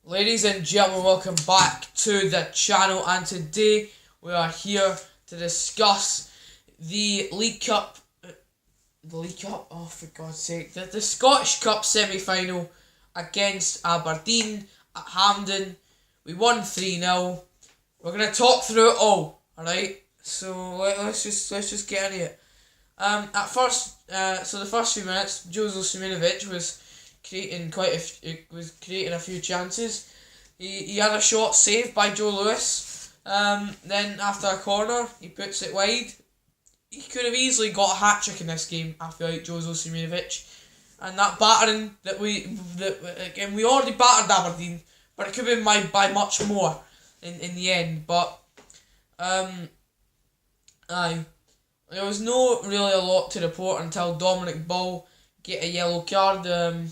Ladies and gentlemen, welcome back to the channel, and today we are here to discuss the League Cup, oh for God's sake, the Scottish Cup semi-final against Aberdeen at Hampden. We won 3-0. We're going to talk through it all, alright? So let's just get into it. At first, so the first few minutes, Jozo Siminovic was creating a few chances. He had a shot saved by Joe Lewis. Then after a corner, he puts it wide. He could have easily got a hat trick in this game, I feel like, Jozo Siminovic. And that battering that we already battered Aberdeen, but it could have been by much more in the end. But there was really a lot to report until Dominic Ball get a yellow card,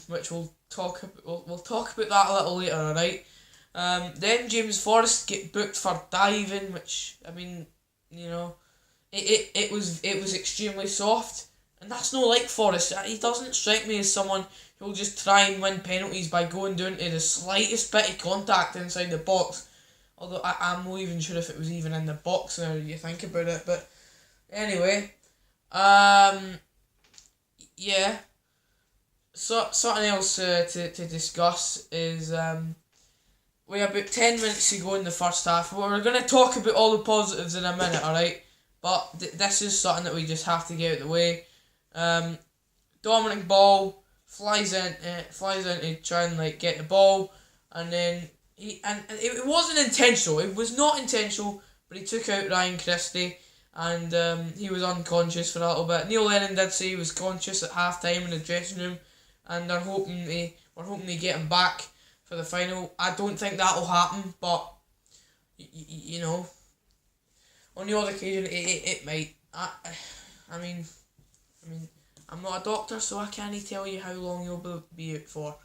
which we'll talk about that a little later, alright? Then James Forrest get booked for diving, which, I mean, you know, it was extremely soft, and that's no like Forrest. He doesn't strike me as someone who'll just try and win penalties by going down to the slightest bit of contact inside the box. Although I'm not even sure if it was even in the box now you think about it, but anyway, yeah. So something else to discuss is we have about 10 minutes to go in the first half. We're going to talk about all the positives in a minute, alright? But this is something that we just have to get out of the way. Dominic Ball flies in to try and get the ball, and then it wasn't intentional. It was not intentional, but he took out Ryan Christie, and he was unconscious for a little bit. Neil Lennon did say he was conscious at half time in the dressing room, and we're hoping to get him back for the final. I don't think that'll happen, but you know, on the odd occasion it might. I mean, I'm not a doctor, so I can't tell you how long you'll be out for.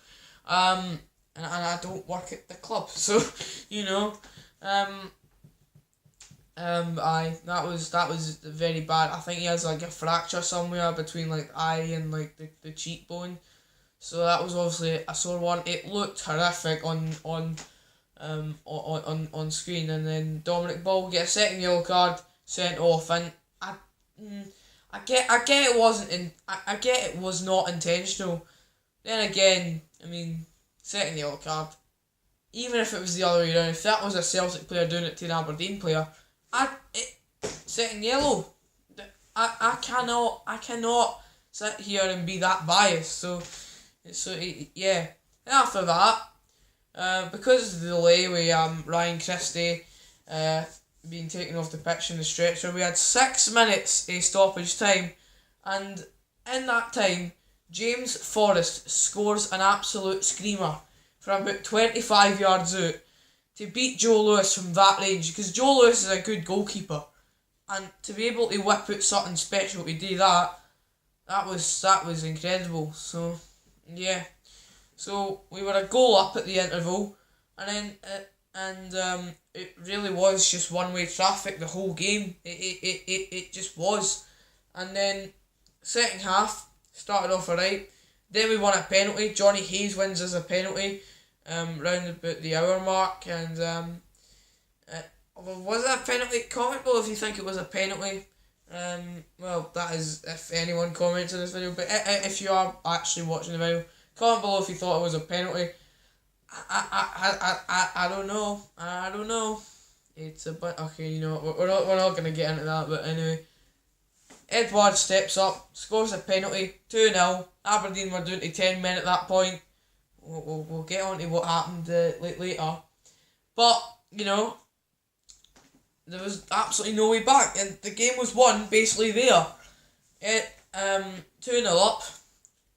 And I don't work at the club, so you know. That was very bad. I think he has a fracture somewhere between the eye and the cheekbone. So that was obviously a sore one. It looked horrific on screen, and then Dominic Ball get a second yellow card, sent off, and I get it wasn't I get it was not intentional. Then again, I mean, second yellow card. Even if it was the other way around, if that was a Celtic player doing it to an Aberdeen player, second yellow. I cannot sit here and be that biased. So yeah. And after that, because of the delay with Ryan Christie being taken off the pitch in the stretcher, we had 6 minutes of stoppage time, and in that time, James Forrest scores an absolute screamer from about 25 yards out to beat Joe Lewis from that range, because Joe Lewis is a good goalkeeper, and to be able to whip out something special to do that was incredible. So yeah, so we were a goal up at the interval, and then it really was just one-way traffic the whole game. It just was, and then second half started off alright. Then we won a penalty. Johnny Hayes wins us a penalty round about the hour mark, and was it a penalty? Comment below if you think it was a penalty. Well, that is if anyone comments on this video, but if you are actually watching the video, comment below if you thought it was a penalty. I don't know. It's a bit okay. You know, we're not gonna get into that, but anyway. Edward steps up, scores a penalty, 2-0. Aberdeen were down to 10 men at that point. We'll get on to what happened later. But, you know, there was absolutely no way back, and the game was won basically there. 2-0 up,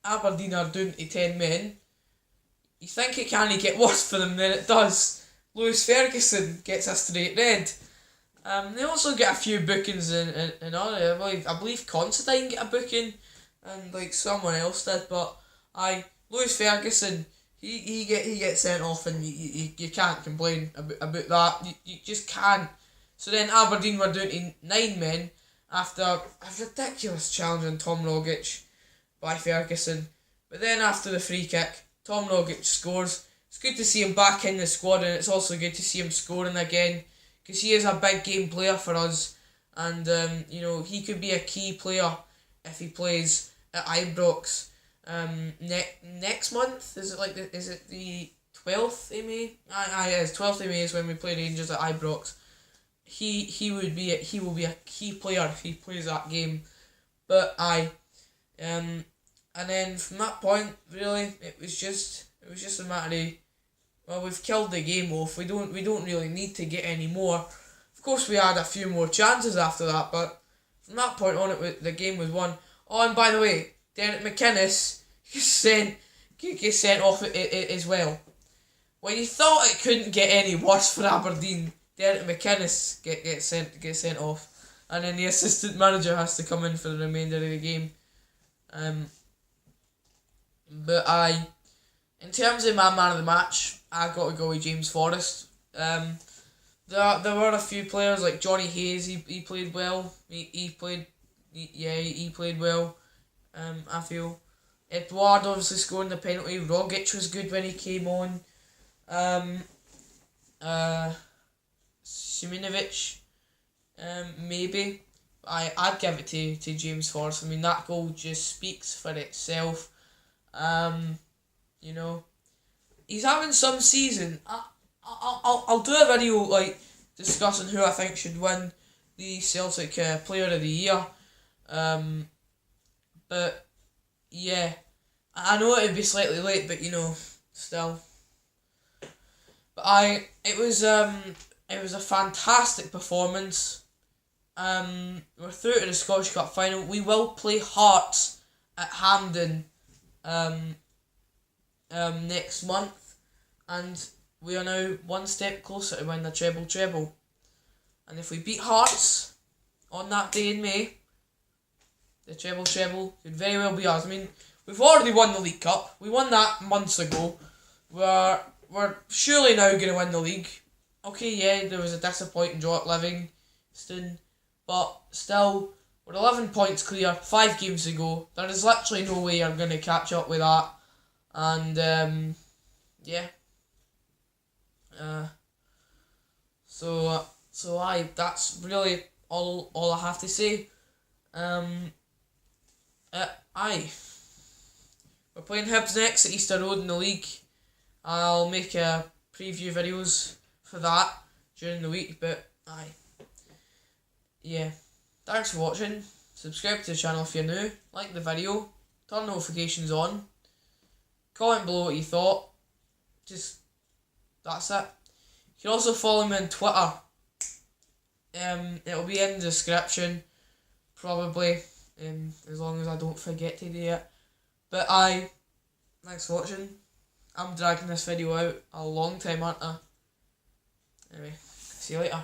Aberdeen are down to 10 men. You think it can't get worse for them than it does. Lewis Ferguson gets a straight red. They also get a few bookings in other. I believe Considine get a booking, and someone else did. But Lewis Ferguson, he gets sent off, and you can't complain about that. You just can't. So then Aberdeen were down to 9 men after a ridiculous challenge on Tom Rogic by Ferguson. But then after the free kick, Tom Rogic scores, it's good to see him back in the squad, and it's also good to see him scoring again, because he is a big game player for us, and he could be a key player if he plays at Ibrox. Next month, is it the 12th of May? Yes, 12th of May is when we play Rangers at Ibrox. He will be a key player if he plays that game. But and then from that point, really, it was just a matter of, well, we've killed the game off. We don't really need to get any more. Of course, we had a few more chances after that, but from that point on, the game was won. Oh, and by the way, Derek McInnes gets sent off as well. When you thought it couldn't get any worse for Aberdeen, Derek McInnes gets sent off, and then the assistant manager has to come in for the remainder of the game. But in terms of my man of the match, I got to go with James Forrest. There were a few players like Johnny Hayes. He played well. He played well. I feel Edouard obviously scoring the penalty. Rogic was good when he came on. Siminovic, maybe. I'd give it to James Forrest. I mean, that goal just speaks for itself. He's having some season. I'll do a video discussing who I think should win the Celtic Player of the Year. But yeah, I know it'd be slightly late, but still. But it was a fantastic performance. We're through to the Scottish Cup final. We will play Hearts at Hampden next month, and we are now one step closer to winning the treble. And if we beat Hearts on that day in May, the treble could very well be ours. I mean, we've already won the League Cup. We won that months ago. We're surely now going to win the league. Okay, yeah, there was a disappointing draw at Livingston, but still, we're 11 points clear, 5 games to go. There is literally no way you're going to catch up with that. And, that's really all I have to say. We're playing Hibs next at Easter Road in the league. I'll make preview videos for that during the week, but thanks for watching. Subscribe to the channel if you're new, like the video, turn notifications on, comment below what you thought. That's it. You can also follow me on Twitter. It'll be in the description, probably, as long as I don't forget to do it. But thanks for watching. I'm dragging this video out a long time, aren't I? Anyway, see you later.